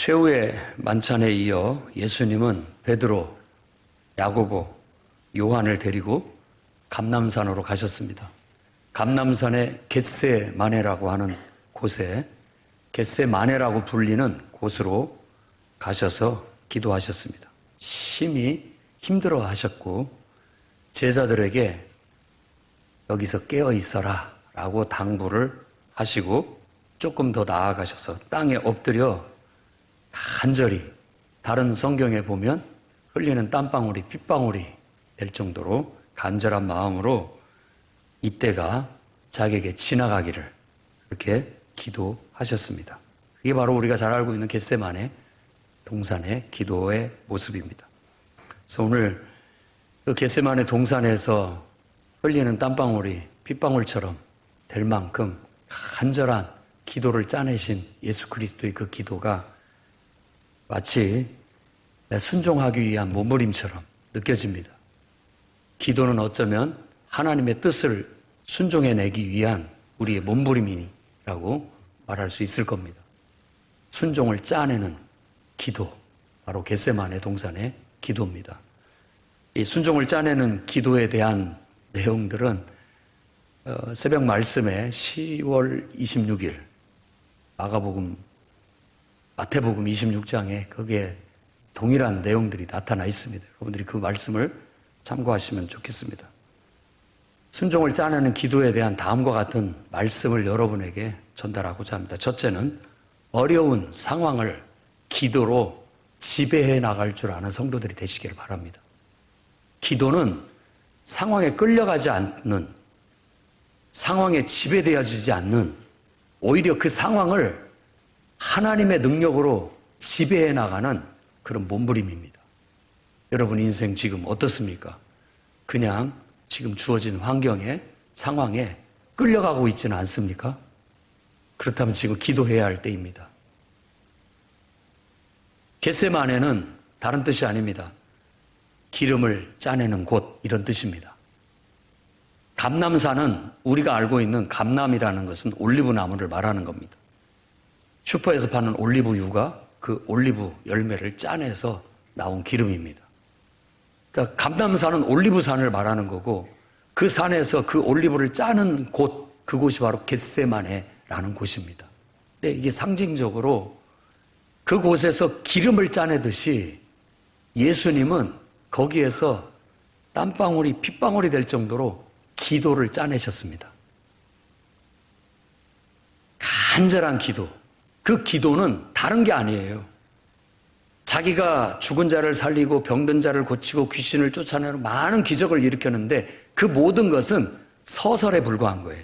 최후의 만찬에 이어 예수님은 베드로, 야고보, 요한을 데리고 감람산으로 가셨습니다. 감람산의 겟세마네라고 하는 곳에 겟세마네라고 불리는 곳으로 가셔서 기도하셨습니다. 심히 힘들어 하셨고 제자들에게 여기서 깨어 있어라 라고 당부를 하시고 조금 더 나아가셔서 땅에 엎드려 간절히, 다른 성경에 보면 흘리는 땀방울이 핏방울이 될 정도로 간절한 마음으로 이때가 자기에게 지나가기를 그렇게 기도하셨습니다. 이게 바로 우리가 잘 알고 있는 겟세마네 동산의 기도의 모습입니다. 그래서 오늘 그 겟세마네 동산에서 흘리는 땀방울이 핏방울처럼 될 만큼 간절한 기도를 짜내신 예수 그리스도의 그 기도가 마치 순종하기 위한 몸부림처럼 느껴집니다. 기도는 어쩌면 하나님의 뜻을 순종해내기 위한 우리의 몸부림이라고 말할 수 있을 겁니다. 순종을 짜내는 기도, 바로 겟세마네 동산의 기도입니다. 이 순종을 짜내는 기도에 대한 내용들은 새벽 말씀에 10월 26일 마태복음 26장에 거기에 동일한 내용들이 나타나 있습니다. 여러분들이 그 말씀을 참고하시면 좋겠습니다. 순종을 짜내는 기도에 대한 다음과 같은 말씀을 여러분에게 전달하고자 합니다. 첫째는 어려운 상황을 기도로 지배해 나갈 줄 아는 성도들이 되시기를 바랍니다. 기도는 상황에 끌려가지 않는, 상황에 지배되어지지 않는, 오히려 그 상황을 하나님의 능력으로 지배해 나가는 그런 몸부림입니다. 여러분 인생 지금 어떻습니까? 그냥 지금 주어진 환경에, 상황에 끌려가고 있지는 않습니까? 그렇다면 지금 기도해야 할 때입니다. 겟세마네는 다른 뜻이 아닙니다. 기름을 짜내는 곳, 이런 뜻입니다. 감람산은 우리가 알고 있는 감람이라는 것은 올리브 나무를 말하는 겁니다. 슈퍼에서 파는 올리브유가 그 올리브 열매를 짜내서 나온 기름입니다. 그러니까 감람산은 올리브산을 말하는 거고 그 산에서 그 올리브를 짜는 곳, 그곳이 바로 겟세마네라는 곳입니다. 근데 이게 상징적으로 그곳에서 기름을 짜내듯이 예수님은 거기에서 땀방울이 핏방울이 될 정도로 기도를 짜내셨습니다. 간절한 기도. 그 기도는 다른 게 아니에요. 자기가 죽은 자를 살리고 병든 자를 고치고 귀신을 쫓아내는 많은 기적을 일으켰는데 그 모든 것은 서설에 불과한 거예요.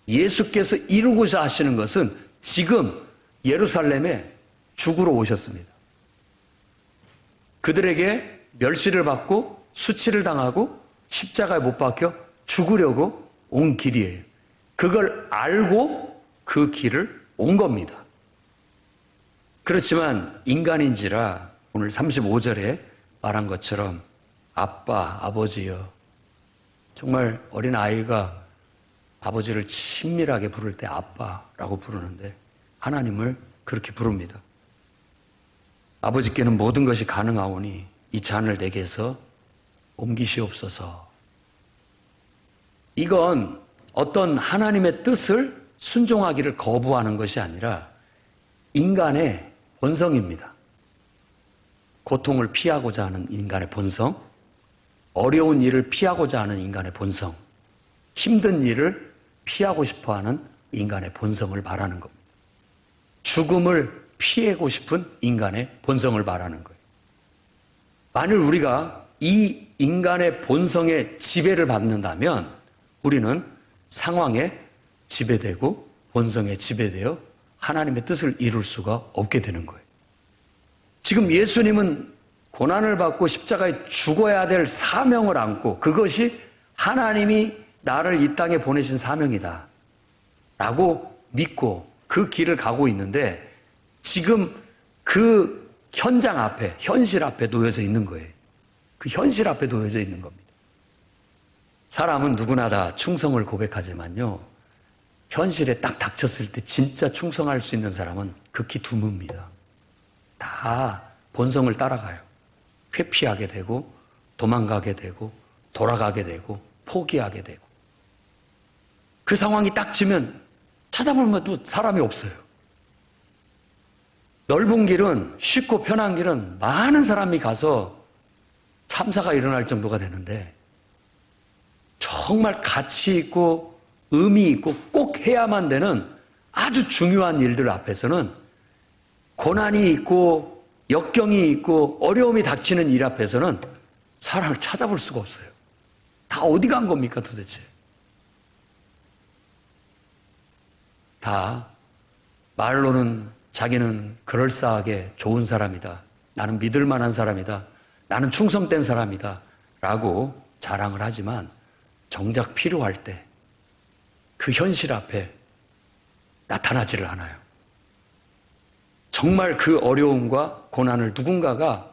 예수께서 이루고자 하시는 것은 지금 예루살렘에 죽으러 오셨습니다. 그들에게 멸시를 받고 수치를 당하고 십자가에 못 박혀 죽으려고 온 길이에요. 그걸 알고 그 길을 온 겁니다. 그렇지만 인간인지라 오늘 35절에 말한 것처럼 아빠, 아버지여, 정말 어린 아이가 아버지를 친밀하게 부를 때 아빠라고 부르는데 하나님을 그렇게 부릅니다. 아버지께는 모든 것이 가능하오니 이 잔을 내게서 옮기시옵소서. 이건 어떤 하나님의 뜻을 순종하기를 거부하는 것이 아니라 인간의 본성입니다. 고통을 피하고자 하는 인간의 본성, 어려운 일을 피하고자 하는 인간의 본성, 힘든 일을 피하고 싶어하는 인간의 본성을 말하는 겁니다. 죽음을 피하고 싶은 인간의 본성을 말하는 거예요. 만일 우리가 이 인간의 본성에 지배를 받는다면 우리는 상황에 지배되고 본성에 지배되어 하나님의 뜻을 이룰 수가 없게 되는 거예요. 지금 예수님은 고난을 받고 십자가에 죽어야 될 사명을 안고 그것이 하나님이 나를 이 땅에 보내신 사명이다 라고 믿고 그 길을 가고 있는데 지금 그 현장 앞에, 현실 앞에 놓여져 있는 거예요. 그 현실 앞에 놓여져 있는 겁니다. 사람은 누구나 다 충성을 고백하지만요, 현실에 딱 닥쳤을 때 진짜 충성할 수 있는 사람은 극히 드뭅니다. 다 본성을 따라가요. 회피하게 되고 도망가게 되고 돌아가게 되고 포기하게 되고 그 상황이 딱 지면 찾아보면 또 사람이 없어요. 넓은 길은 쉽고 편한 길은 많은 사람이 가서 참사가 일어날 정도가 되는데 정말 가치 있고 의미 있고 꼭 해야만 되는 아주 중요한 일들 앞에서는 고난이 있고 역경이 있고 어려움이 닥치는 일 앞에서는 사람을 찾아볼 수가 없어요. 다 어디 간 겁니까 도대체? 다 말로는 자기는 그럴싸하게 좋은 사람이다. 나는 믿을 만한 사람이다. 나는 충성된 사람이다. 라고 자랑을 하지만 정작 필요할 때 그 현실 앞에 나타나지를 않아요. 정말 그 어려움과 고난을 누군가가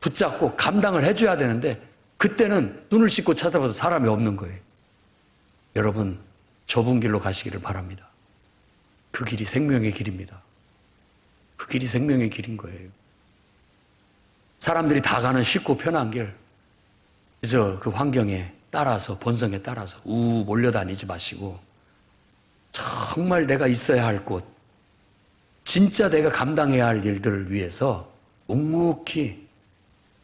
붙잡고 감당을 해줘야 되는데 그때는 눈을 씻고 찾아봐도 사람이 없는 거예요. 여러분, 좁은 길로 가시기를 바랍니다. 그 길이 생명의 길입니다. 그 길이 생명의 길인 거예요. 사람들이 다 가는 쉽고 편한 길, 그저 그 환경에 따라서, 본성에 따라서 몰려다니지 마시고 정말 내가 있어야 할 곳, 진짜 내가 감당해야 할 일들을 위해서 묵묵히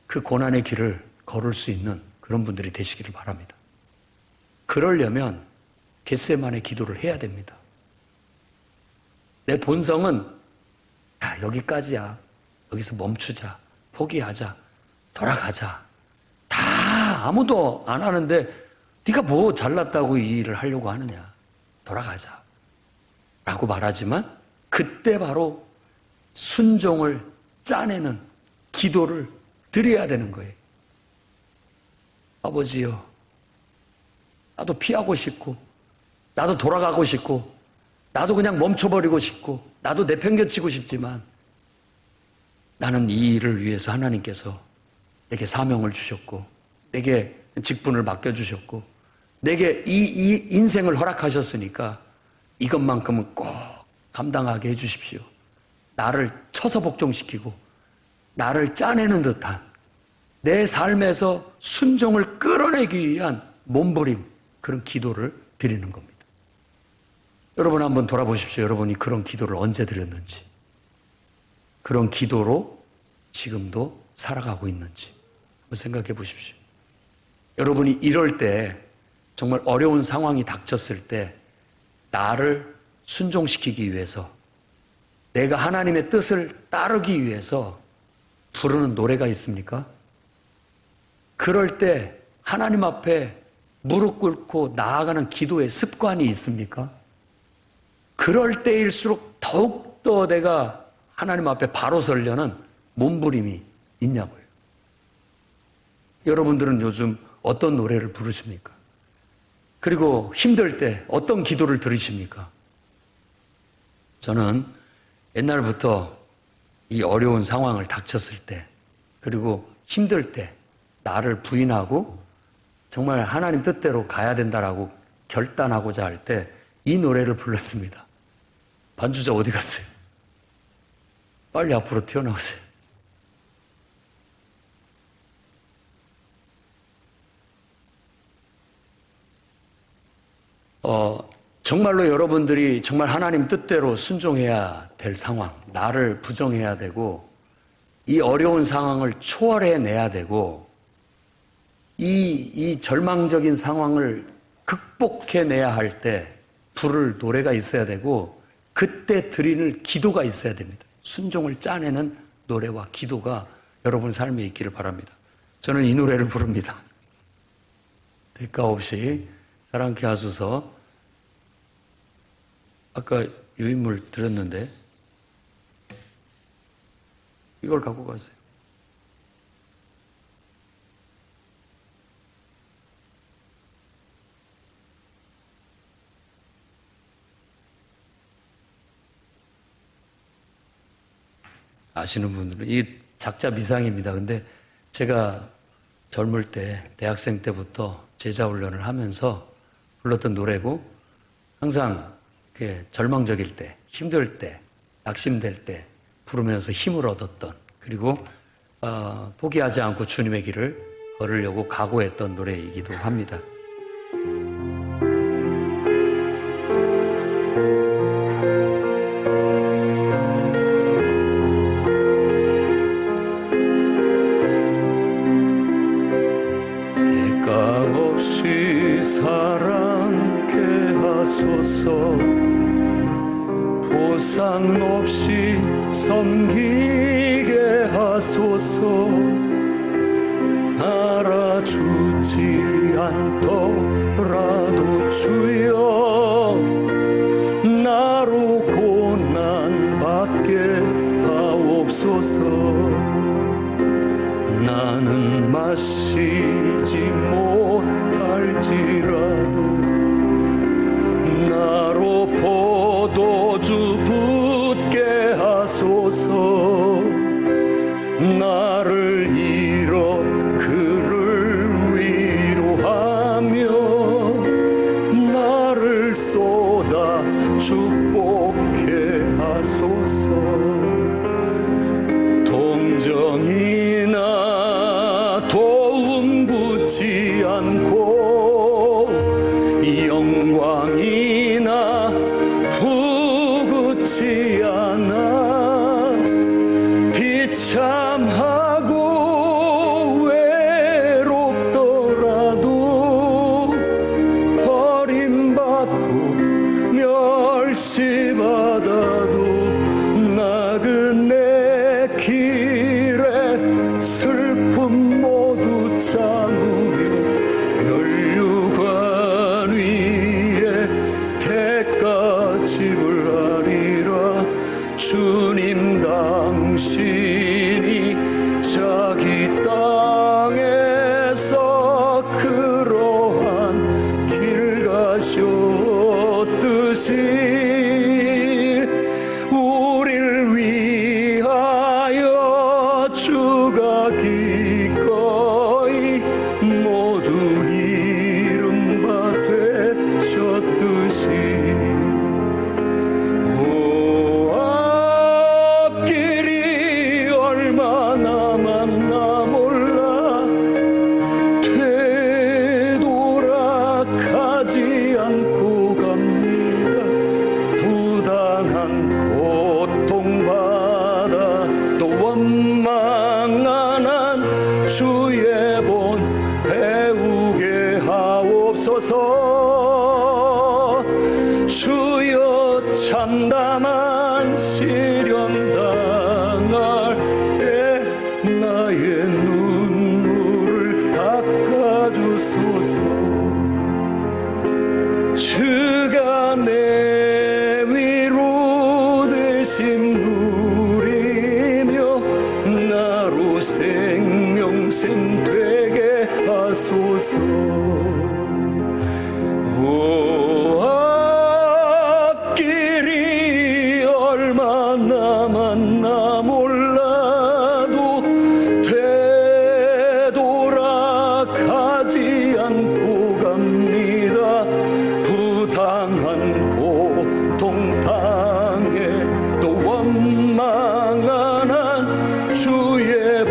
그 고난의 길을 걸을 수 있는 그런 분들이 되시기를 바랍니다. 그러려면 겟세마네 기도를 해야 됩니다. 내 본성은 여기까지야. 여기서 멈추자. 포기하자. 돌아가자. 다 아무도 안 하는데 네가 뭐 잘났다고 이 일을 하려고 하느냐. 돌아가자. 라고 말하지만 그때 바로 순종을 짜내는 기도를 드려야 되는 거예요. 아버지요. 나도 피하고 싶고 나도 돌아가고 싶고 나도 그냥 멈춰버리고 싶고 나도 내팽개치고 싶지만 나는 이 일을 위해서 하나님께서 내게 사명을 주셨고 내게 직분을 맡겨주셨고 내게 이 인생을 허락하셨으니까 이것만큼은 꼭 감당하게 해주십시오. 나를 쳐서 복종시키고 나를 짜내는 듯한 내 삶에서 순종을 끌어내기 위한 몸부림, 그런 기도를 드리는 겁니다. 여러분 한번 돌아보십시오. 여러분이 그런 기도를 언제 드렸는지, 그런 기도로 지금도 살아가고 있는지 한번 생각해 보십시오. 여러분이 이럴 때 정말 어려운 상황이 닥쳤을 때 나를 순종시키기 위해서 내가 하나님의 뜻을 따르기 위해서 부르는 노래가 있습니까? 그럴 때 하나님 앞에 무릎 꿇고 나아가는 기도의 습관이 있습니까? 그럴 때일수록 더욱더 내가 하나님 앞에 바로 서려는 몸부림이 있냐고요. 여러분들은 요즘 어떤 노래를 부르십니까? 그리고 힘들 때 어떤 기도를 들으십니까? 저는 옛날부터 이 어려운 상황을 닥쳤을 때, 그리고 힘들 때 나를 부인하고 정말 하나님 뜻대로 가야 된다라고 결단하고자 할 때 이 노래를 불렀습니다. 반주자 어디 갔어요? 빨리 앞으로 튀어나오세요. 정말로 여러분들이 정말 하나님 뜻대로 순종해야 될 상황, 나를 부정해야 되고 이 어려운 상황을 초월해내야 되고 이 절망적인 상황을 극복해내야 할 때 부를 노래가 있어야 되고 그때 드리는 기도가 있어야 됩니다. 순종을 짜내는 노래와 기도가 여러분 삶에 있기를 바랍니다. 저는 이 노래를 부릅니다. 대가 없이 사랑케 하소서. 아까 유인물 드렸는데 이걸 갖고 가세요. 아시는 분들은 이 작자 미상입니다. 근데 제가 젊을 때 대학생 때부터 제자 훈련을 하면서 불렀던 노래고 항상 절망적일 때, 힘들 때, 낙심될 때 부르면서 힘을 얻었던, 그리고 포기하지 않고 주님의 길을 걸으려고 각오했던 노래이기도 합니다. 대가 없이 사랑케 하소서, 보상 없이 섬기게 하소서. 알아주지 않더라도 주여, 나로 고난 받게 하옵소서. 나는 마시지 못할지라도 나로 포도주 붓게 하소서. 나를 잃어 그를 위로하며 나를 쏟아 축복해 하소서. 동정이나 도움 붙지 않고 영광이나 부붙지 않아 비참하고 외롭더라도 버림받고 멸시받아도 나그네 길에 슬픔 모두 참으며 면류관 위에 대가 지불하리라. 주님 당신이 자기 땅에서 그러한 길 가셨듯이 우릴 위하여 주가 기꺼이 모두 이른바 되셨듯이 앞길이 얼마 남았나 몰라 되돌아가지 않고 갑니다. 부당한 고통받아 또 원망한 한 주의 본 배우게 하옵소서. 주여 참담한 시련 당할 때 나의 눈물을 닦아주소서. 주가 내 위로 되심 누리며 나로 생명샘 되게 하소서. 앞길이 얼마 남았나 몰라도 되돌아가지 않고 갑니다. 부당한 고통 당해 또 원망한 한 주의 본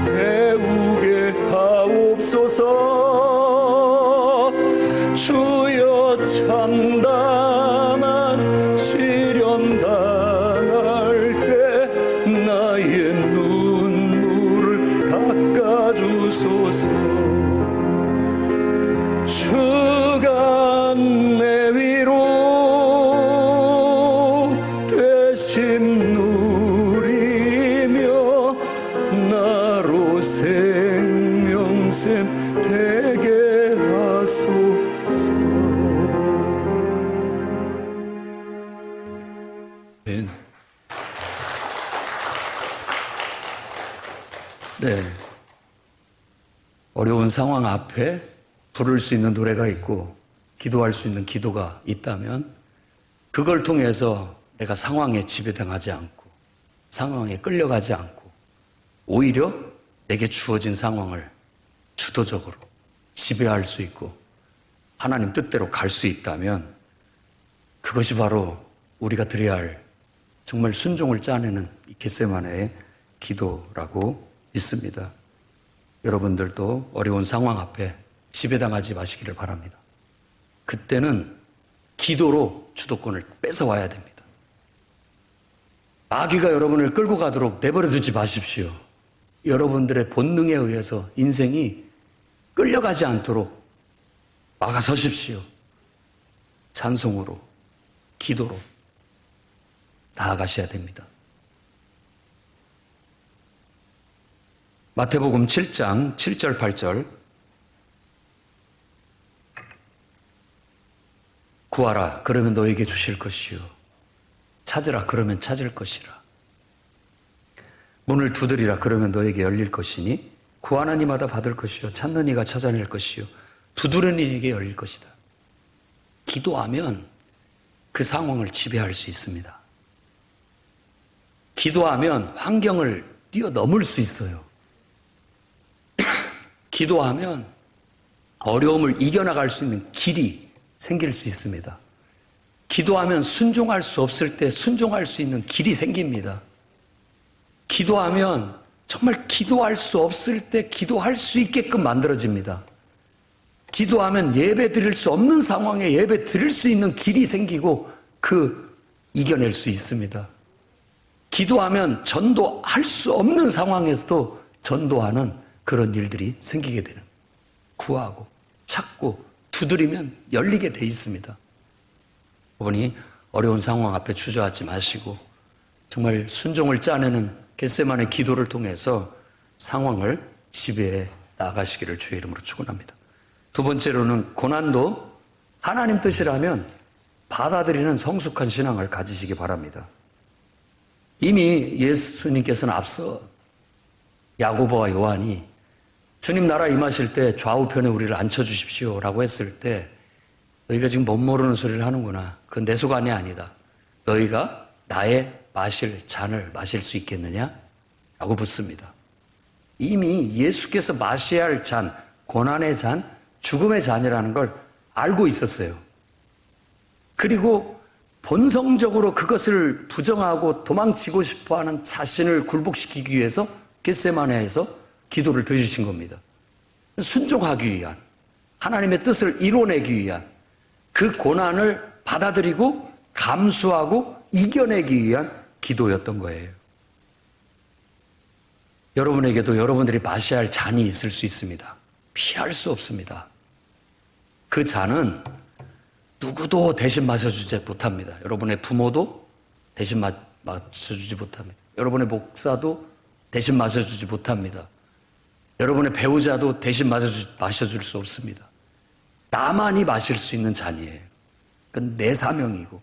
배우게 하옵소서. 주여 참담한 시련 당할 때 나의 눈물을 닦아주소서. 주가 내 위로 되심 누리며 나로 생명샘 되게 하소서. 네. 어려운 상황 앞에 부를 수 있는 노래가 있고 기도할 수 있는 기도가 있다면 그걸 통해서 내가 상황에 지배당하지 않고 상황에 끌려가지 않고 오히려 내게 주어진 상황을 주도적으로 지배할 수 있고 하나님 뜻대로 갈 수 있다면 그것이 바로 우리가 드려야 할 정말 순종을 짜내는 이 겟세마네의 기도라고 믿습니다. 여러분들도 어려운 상황 앞에 지배당하지 마시기를 바랍니다. 그때는 기도로 주도권을 뺏어와야 됩니다. 마귀가 여러분을 끌고 가도록 내버려 두지 마십시오. 여러분들의 본능에 의해서 인생이 끌려가지 않도록 막아서십시오. 찬송으로, 기도로 나아가셔야 됩니다. 마태복음 7장 7절 8절 구하라 그러면 너에게 주실 것이요 찾으라 그러면 찾을 것이라 문을 두드리라 그러면 너에게 열릴 것이니 구하는 이마다 받을 것이요 찾는 이가 찾아낼 것이요 두드리는 이에게 열릴 것이다. 기도하면 그 상황을 지배할 수 있습니다. 기도하면 환경을 뛰어넘을 수 있어요. 기도하면 어려움을 이겨나갈 수 있는 길이 생길 수 있습니다. 기도하면 순종할 수 없을 때 순종할 수 있는 길이 생깁니다. 기도하면 정말 기도할 수 없을 때 기도할 수 있게끔 만들어집니다. 기도하면 예배 드릴 수 없는 상황에 예배 드릴 수 있는 길이 생기고 이겨낼 수 있습니다. 기도하면 전도할 수 없는 상황에서도 전도하는 그런 일들이 생기게 되는, 구하고 찾고 두드리면 열리게 돼 있습니다. 보니 어려운 상황 앞에 주저하지 마시고 정말 순종을 짜내는 겟세마네 기도를 통해서 상황을 지배해 나가시기를 주의 이름으로 축원합니다. 두 번째로는 고난도 하나님 뜻이라면 받아들이는 성숙한 신앙을 가지시기 바랍니다. 이미 예수님께서는 앞서 야고보와 요한이 주님 나라 임하실 때 좌우편에 우리를 앉혀주십시오 라고 했을 때 너희가 지금 못 모르는 소리를 하는구나. 그건 내 소관이 아니다. 너희가 나의 마실 잔을 마실 수 있겠느냐? 라고 묻습니다. 이미 예수께서 마셔야 할 잔, 고난의 잔, 죽음의 잔이라는 걸 알고 있었어요. 그리고 본성적으로 그것을 부정하고 도망치고 싶어하는 자신을 굴복시키기 위해서 겟세마네에서 기도를 드리신 겁니다. 순종하기 위한, 하나님의 뜻을 이뤄내기 위한, 그 고난을 받아들이고 감수하고 이겨내기 위한 기도였던 거예요. 여러분에게도 여러분들이 마셔야 할 잔이 있을 수 있습니다. 피할 수 없습니다. 그 잔은 누구도 대신 마셔주지 못합니다. 여러분의 부모도 대신 마셔주지 못합니다. 여러분의 목사도 대신 마셔주지 못합니다. 여러분의 배우자도 대신 마셔줄 수 없습니다. 나만이 마실 수 있는 잔이에요. 그건 내 사명이고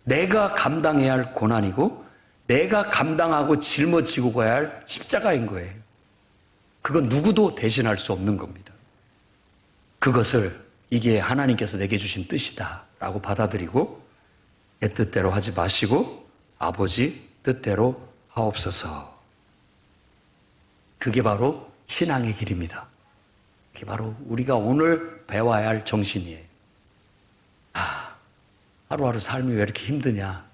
내가 감당해야 할 고난이고 내가 감당하고 짊어지고 가야 할 십자가인 거예요. 그건 누구도 대신할 수 없는 겁니다. 그것을 이게 하나님께서 내게 주신 뜻이다 라고 받아들이고 내 뜻대로 하지 마시고 아버지 뜻대로 하옵소서. 그게 바로 신앙의 길입니다. 그게 바로 우리가 오늘 배워야 할 정신이에요. 하루하루 삶이 왜 이렇게 힘드냐?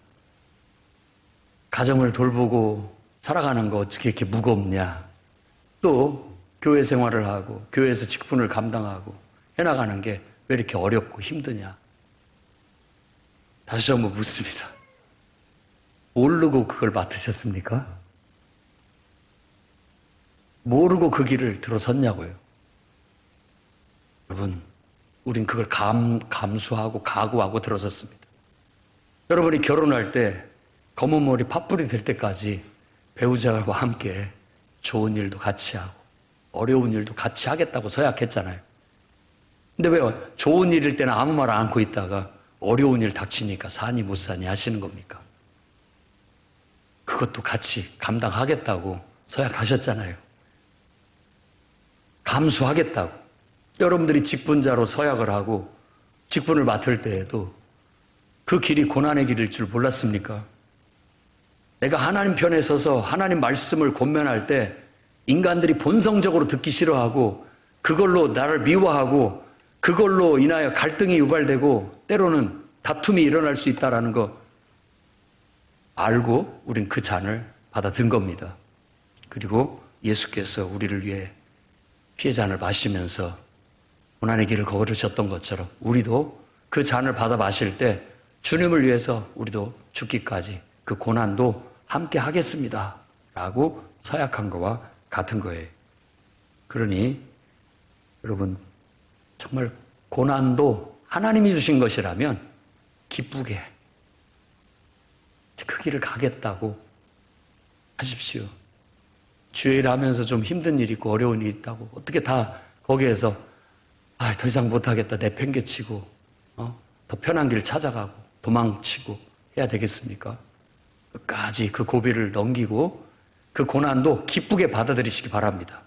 가정을 돌보고 살아가는 거 어떻게 이렇게 무겁냐? 또 교회 생활을 하고 교회에서 직분을 감당하고 해나가는 게 왜 이렇게 어렵고 힘드냐? 다시 한번 묻습니다. 모르고 그걸 맡으셨습니까? 모르고 그 길을 들어섰냐고요? 여러분, 우린 그걸 감수하고 각오하고 들어섰습니다. 여러분이 결혼할 때 검은 머리 팥불이 될 때까지 배우자와 함께 좋은 일도 같이 하고 어려운 일도 같이 하겠다고 서약했잖아요. 근데 왜 좋은 일일 때는 아무 말 안 하고 있다가 어려운 일 닥치니까 사니 못 사니 하시는 겁니까? 그것도 같이 감당하겠다고 서약하셨잖아요. 감수하겠다고. 여러분들이 직분자로 서약을 하고 직분을 맡을 때에도 그 길이 고난의 길일 줄 몰랐습니까? 내가 하나님 편에 서서 하나님 말씀을 권면할 때 인간들이 본성적으로 듣기 싫어하고 그걸로 나를 미워하고 그걸로 인하여 갈등이 유발되고 때로는 다툼이 일어날 수 있다는 거 알고 우린 그 잔을 받아든 겁니다. 그리고 예수께서 우리를 위해 피의 잔을 마시면서 고난의 길을 걸으셨던 것처럼 우리도 그 잔을 받아 마실 때 주님을 위해서 우리도 죽기까지 그 고난도 함께 하겠습니다 라고 서약한 거와 같은 거예요. 그러니 여러분, 정말 고난도 하나님이 주신 것이라면 기쁘게 그 길을 가겠다고 하십시오. 주의 일 하면서 좀 힘든 일이 있고 어려운 일이 있다고 어떻게 다 거기에서 더 이상 못하겠다 내팽개치고 더 편한 길 찾아가고 도망치고 해야 되겠습니까? 끝까지 그 고비를 넘기고 그 고난도 기쁘게 받아들이시기 바랍니다.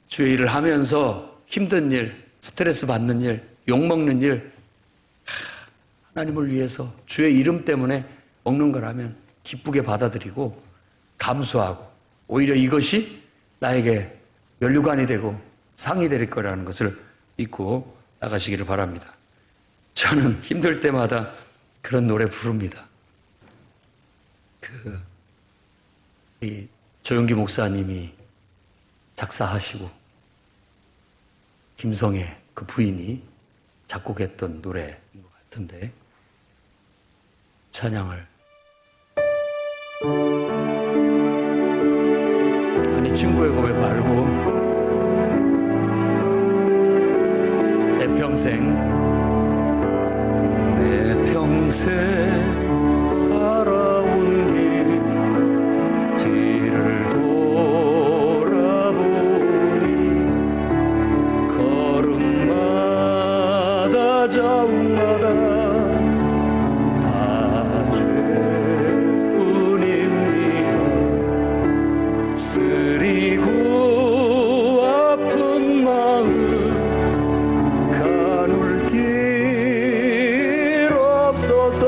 주의 일을 하면서 힘든 일, 스트레스 받는 일, 욕먹는 일, 하나님을 위해서 주의 이름 때문에 먹는 거라면 기쁘게 받아들이고 감수하고 오히려 이것이 나에게 면류관이 되고 상이 될 거라는 것을 믿고 나가시기를 바랍니다. 저는 힘들 때마다 그런 노래 부릅니다. 이 조용기 목사님이 작사하시고 김성애 그 부인이 작곡했던 노래인 것 같은데 찬양을 아니 친구의 고백 말고 내 평생 살아온 길 뒤를 돌아보니 걸음마다 자욱마다 다 죄뿐입니다. 쓰리고 아픈 마음 가눌 길 없어서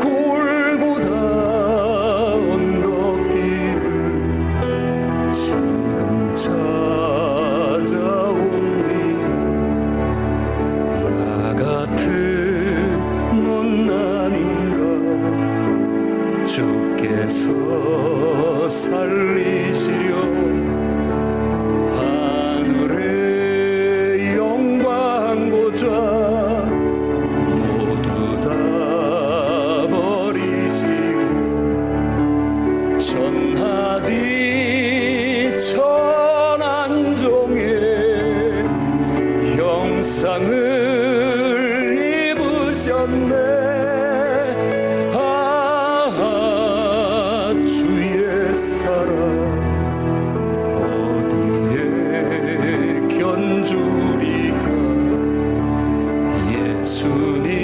골고다 언덕길을 지금 찾아옵니다. 나 같은 못난인가 주께서 살리시려 하늘의 영광 보좌 모두 다 버리시고 전하디 천한종의 형상을 입으셨네. 주의 사랑 어디에 견주리까. 예수님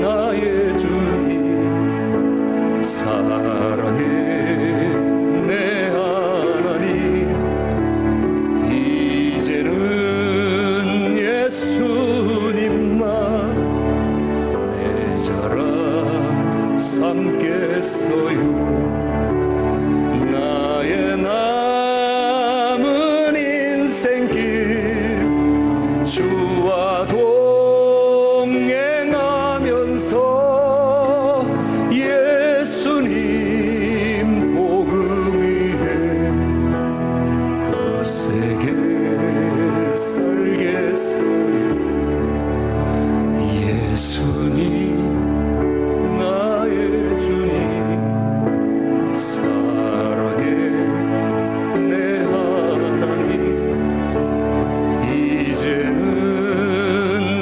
나의 주님 사랑해 내 하나님. 이제는 예수님만 내 자랑 삼겠어요. 나의 남은 인생길 주와 동행하면서 예수님 복음 위에 거세게 살겠어요. 예수님 나의 주님 사랑해 내 하나님. 이제는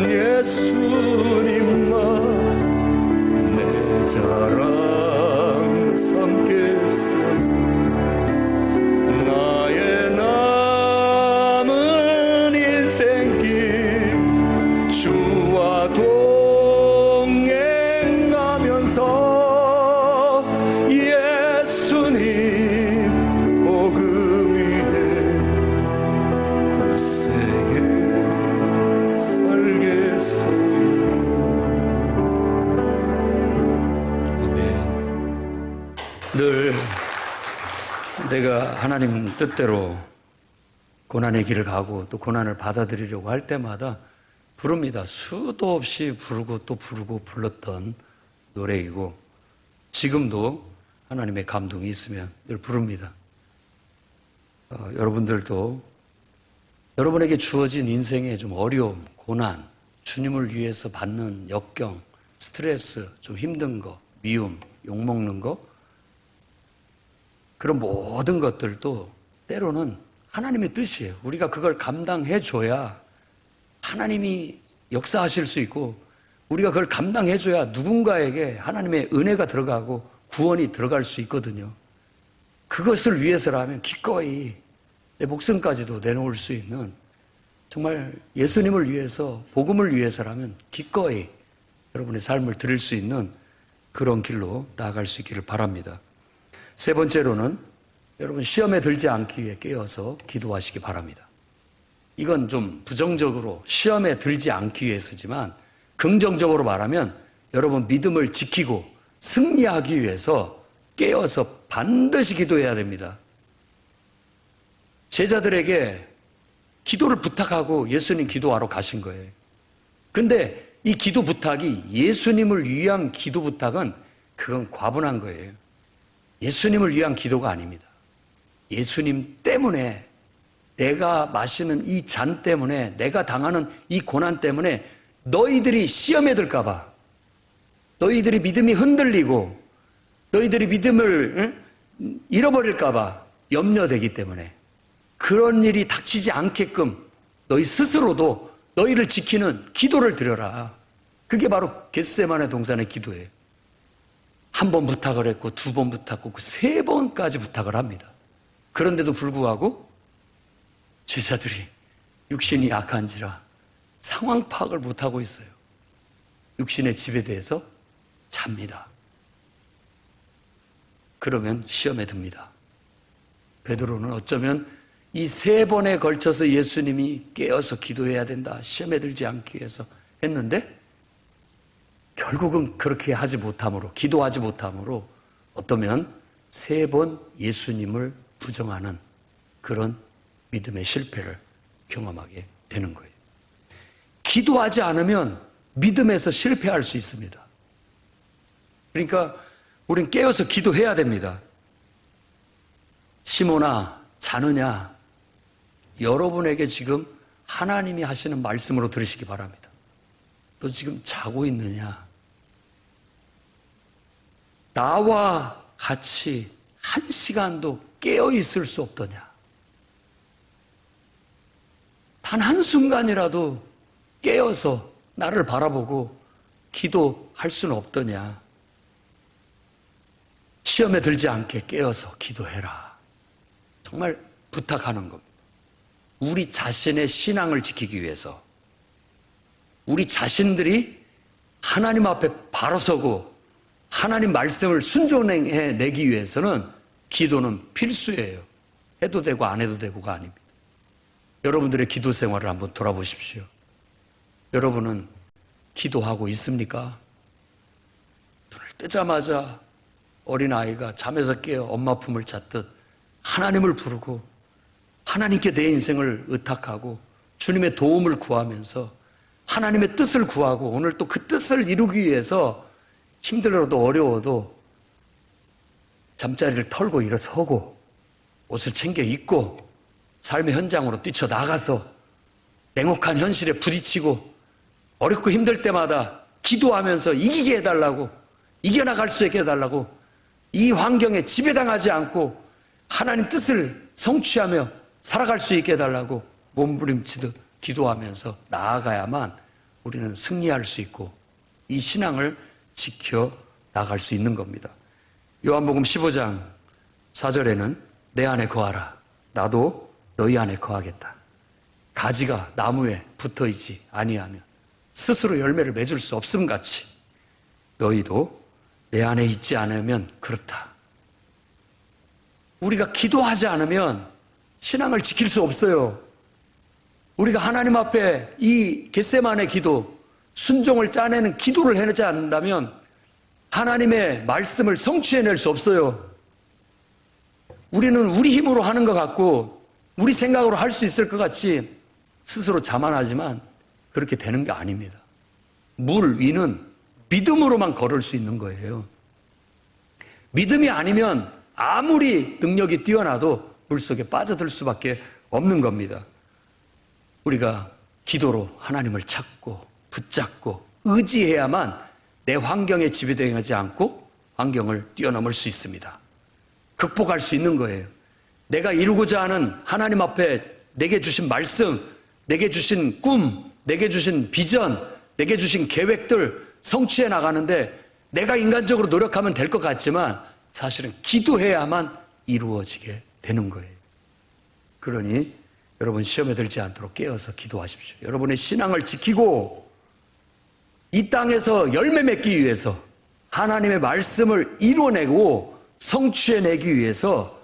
예수님만 내 자랑 삼겠어요. 나의 남은 인생길 주와 동행하면서 예수님 복음 위에 굳세게 살겠어요. 아멘. 늘 내가 하나님 뜻대로 고난의 길을 가고 또 고난을 받아들이려고 할 때마다 부릅니다. 수도 없이 부르고 또 부르고 불렀던 노래이고 지금도 하나님의 감동이 있으면 늘 부릅니다. 여러분들도 여러분에게 주어진 인생의 좀 어려움, 고난, 주님을 위해서 받는 역경, 스트레스, 좀 힘든 거, 미움, 욕먹는 거, 그런 모든 것들도 때로는 하나님의 뜻이에요. 우리가 그걸 감당해 줘야 하나님이 역사하실 수 있고, 우리가 그걸 감당해 줘야 누군가에게 하나님의 은혜가 들어가고 구원이 들어갈 수 있거든요. 그것을 위해서라면 기꺼이 내 목숨까지도 내놓을 수 있는, 정말 예수님을 위해서, 복음을 위해서라면 기꺼이 여러분의 삶을 드릴 수 있는 그런 길로 나아갈 수 있기를 바랍니다. 세 번째로는 여러분 시험에 들지 않기 위해 깨어서 기도하시기 바랍니다. 이건 좀 부정적으로 시험에 들지 않기 위해서지만 긍정적으로 말하면 여러분 믿음을 지키고 승리하기 위해서 깨어서 반드시 기도해야 됩니다. 제자들에게 기도를 부탁하고 예수님 기도하러 가신 거예요. 근데 이 기도 부탁이 예수님을 위한 기도 부탁은 그건 과분한 거예요. 예수님을 위한 기도가 아닙니다. 예수님 때문에, 내가 마시는 이 잔 때문에, 내가 당하는 이 고난 때문에 너희들이 시험에 들까봐, 너희들이 믿음이 흔들리고 너희들이 믿음을 잃어버릴까봐 염려되기 때문에 그런 일이 닥치지 않게끔 너희 스스로도 너희를 지키는 기도를 드려라. 그게 바로 겟세마네 동산의 기도예요. 한 번 부탁을 했고, 두 번 부탁했고, 세 번까지 부탁을 합니다. 그런데도 불구하고 제자들이 육신이 약한지라 상황 파악을 못하고 있어요. 육신의 집에 대해서 잡니다. 그러면 시험에 듭니다. 베드로는 어쩌면 이 세 번에 걸쳐서 예수님이 깨어서 기도해야 된다, 시험에 들지 않기 위해서 했는데 결국은 그렇게 하지 못함으로, 기도하지 못함으로 어쩌면 세 번 예수님을 부정하는 그런 믿음의 실패를 경험하게 되는 거예요. 기도하지 않으면 믿음에서 실패할 수 있습니다. 그러니까 우린 깨어서 기도해야 됩니다. 시몬아, 자느냐? 여러분에게 지금 하나님이 하시는 말씀으로 들으시기 바랍니다. 너 지금 자고 있느냐? 나와 같이 한 시간도 깨어 있을 수 없더냐? 단 한순간이라도 깨어서 나를 바라보고 기도할 수는 없더냐? 시험에 들지 않게 깨어서 기도해라. 정말 부탁하는 겁니다. 우리 자신의 신앙을 지키기 위해서, 우리 자신들이 하나님 앞에 바로 서고 하나님 말씀을 순종해 내기 위해서는 기도는 필수예요. 해도 되고 안 해도 되고가 아닙니다. 여러분들의 기도 생활을 한번 돌아보십시오. 여러분은 기도하고 있습니까? 눈을 뜨자마자 어린아이가 잠에서 깨어 엄마 품을 찾듯 하나님을 부르고 하나님께 내 인생을 의탁하고 주님의 도움을 구하면서 하나님의 뜻을 구하고 오늘 또 그 뜻을 이루기 위해서 힘들어도 어려워도 잠자리를 털고 일어서고 옷을 챙겨 입고 삶의 현장으로 뛰쳐나가서 냉혹한 현실에 부딪히고 어렵고 힘들 때마다 기도하면서 이기게 해달라고, 이겨나갈 수 있게 해달라고, 이 환경에 지배당하지 않고 하나님 뜻을 성취하며 살아갈 수 있게 해달라고 몸부림치듯 기도하면서 나아가야만 우리는 승리할 수 있고 이 신앙을 지켜 나갈 수 있는 겁니다. 요한복음 15장 4절에는 내 안에 거하라. 나도 너희 안에 거하겠다. 가지가 나무에 붙어있지 아니하면 스스로 열매를 맺을 수 없음 같이 너희도 내 안에 있지 않으면 그렇다. 우리가 기도하지 않으면 신앙을 지킬 수 없어요. 우리가 하나님 앞에 이 겟세마네 기도, 순종을 짜내는 기도를 해내지 않는다면 하나님의 말씀을 성취해낼 수 없어요. 우리는 우리 힘으로 하는 것 같고 우리 생각으로 할 수 있을 것 같이 스스로 자만하지만 그렇게 되는 게 아닙니다. 물 위는 믿음으로만 걸을 수 있는 거예요. 믿음이 아니면 아무리 능력이 뛰어나도 물속에 빠져들 수밖에 없는 겁니다. 우리가 기도로 하나님을 찾고 붙잡고 의지해야만 내 환경에 지배당하지 않고 환경을 뛰어넘을 수 있습니다. 극복할 수 있는 거예요. 내가 이루고자 하는 하나님 앞에 내게 주신 말씀, 내게 주신 꿈, 내게 주신 비전, 내게 주신 계획들 성취해 나가는데 내가 인간적으로 노력하면 될 것 같지만 사실은 기도해야만 이루어지게 되는 거예요. 그러니 여러분 시험에 들지 않도록 깨어서 기도하십시오. 여러분의 신앙을 지키고 이 땅에서 열매 맺기 위해서 하나님의 말씀을 이뤄내고 성취해내기 위해서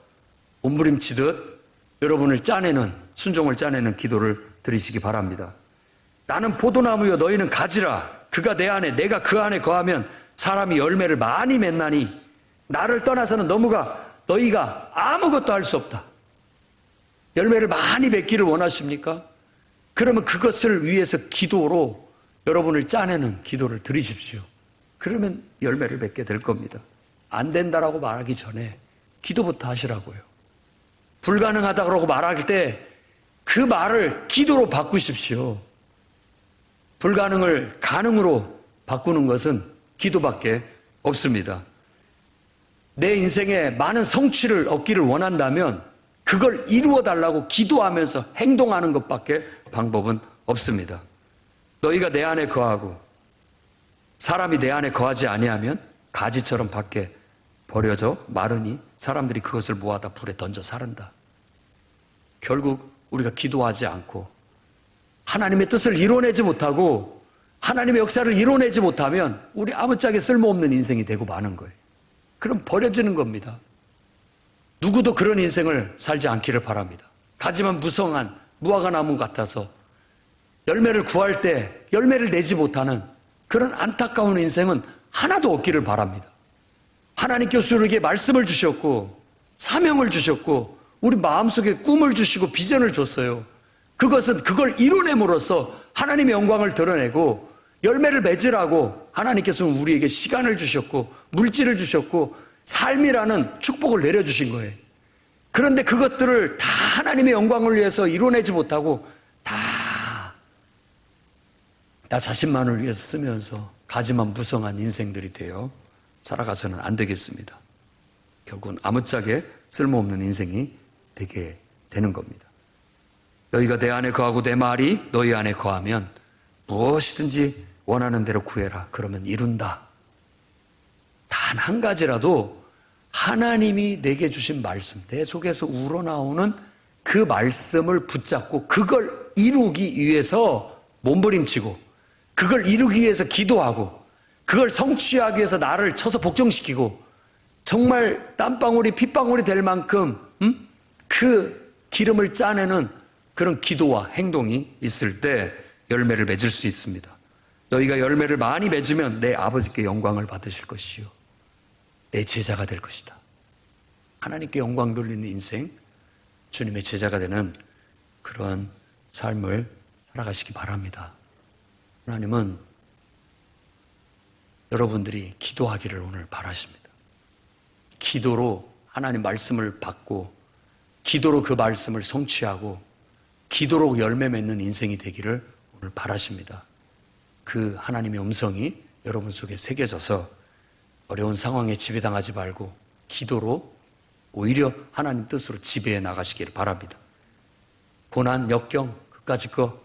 몸부림치듯 여러분을 짜내는, 순종을 짜내는 기도를 드리시기 바랍니다. 나는 포도나무여 너희는 가지라. 그가 내 안에 내가 그 안에 거하면 사람이 열매를 많이 맺나니 나를 떠나서는 너희가 아무것도 할 수 없다. 열매를 많이 맺기를 원하십니까? 그러면 그것을 위해서 기도로 여러분을 짜내는 기도를 드리십시오. 그러면 열매를 맺게 될 겁니다. 안 된다라고 말하기 전에 기도부터 하시라고요. 불가능하다고 말할 때 그 말을 기도로 바꾸십시오. 불가능을 가능으로 바꾸는 것은 기도밖에 없습니다. 내 인생에 많은 성취를 얻기를 원한다면 그걸 이루어 달라고 기도하면서 행동하는 것밖에 방법은 없습니다. 너희가 내 안에 거하고 사람이 내 안에 거하지 아니하면 가지처럼 밖에 버려져 마르니 사람들이 그것을 모아다 불에 던져 사른다. 결국 우리가 기도하지 않고 하나님의 뜻을 이뤄내지 못하고 하나님의 역사를 이뤄내지 못하면 우리 아무짝에 쓸모없는 인생이 되고 마는 거예요. 그럼 버려지는 겁니다. 누구도 그런 인생을 살지 않기를 바랍니다. 하지만 무성한 무화과나무 같아서 열매를 구할 때 열매를 내지 못하는 그런 안타까운 인생은 하나도 없기를 바랍니다. 하나님께서 우리에게 말씀을 주셨고 사명을 주셨고 우리 마음속에 꿈을 주시고 비전을 줬어요. 그것은 그걸 이뤄냄으로써 하나님의 영광을 드러내고 열매를 맺으라고 하나님께서는 우리에게 시간을 주셨고 물질을 주셨고 삶이라는 축복을 내려주신 거예요. 그런데 그것들을 다 하나님의 영광을 위해서 이뤄내지 못하고 다 나 자신만을 위해서 쓰면서 가지만 무성한 인생들이 되어 살아가서는 안 되겠습니다. 결국은 아무짝에 쓸모없는 인생이 되게 되는 겁니다. 너희가 내 안에 거하고 내 말이 너희 안에 거하면 무엇이든지 원하는 대로 구해라. 그러면 이룬다. 단 한 가지라도 하나님이 내게 주신 말씀, 내 속에서 우러나오는 그 말씀을 붙잡고 그걸 이루기 위해서 몸부림치고 그걸 이루기 위해서 기도하고 그걸 성취하기 위해서 나를 쳐서 복종시키고 정말 땀방울이 핏방울이 될 만큼 그 기름을 짜내는 그런 기도와 행동이 있을 때 열매를 맺을 수 있습니다. 너희가 열매를 많이 맺으면 내 아버지께 영광을 받으실 것이요 내 제자가 될 것이다. 하나님께 영광 돌리는 인생, 주님의 제자가 되는 그런 삶을 살아가시기 바랍니다. 하나님은 여러분들이 기도하기를 오늘 바라십니다. 기도로 하나님 말씀을 받고 기도로 그 말씀을 성취하고 기도로 열매 맺는 인생이 되기를 오늘 바라십니다. 그 하나님의 음성이 여러분 속에 새겨져서 어려운 상황에 지배당하지 말고 기도로 오히려 하나님 뜻으로 지배해 나가시기를 바랍니다. 고난, 역경, 그까짓 거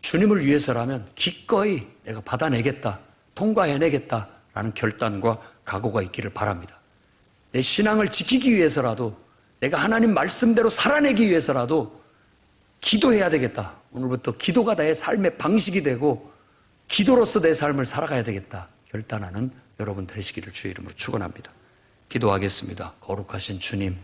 주님을 위해서라면 기꺼이 내가 받아내겠다, 통과해내겠다라는 결단과 각오가 있기를 바랍니다. 내 신앙을 지키기 위해서라도 내가 하나님 말씀대로 살아내기 위해서라도 기도해야 되겠다. 오늘부터 기도가 나의 삶의 방식이 되고 기도로서 내 삶을 살아가야 되겠다. 결단하는 여러분 되시기를 주의 이름으로 축원합니다. 기도하겠습니다. 거룩하신 주님,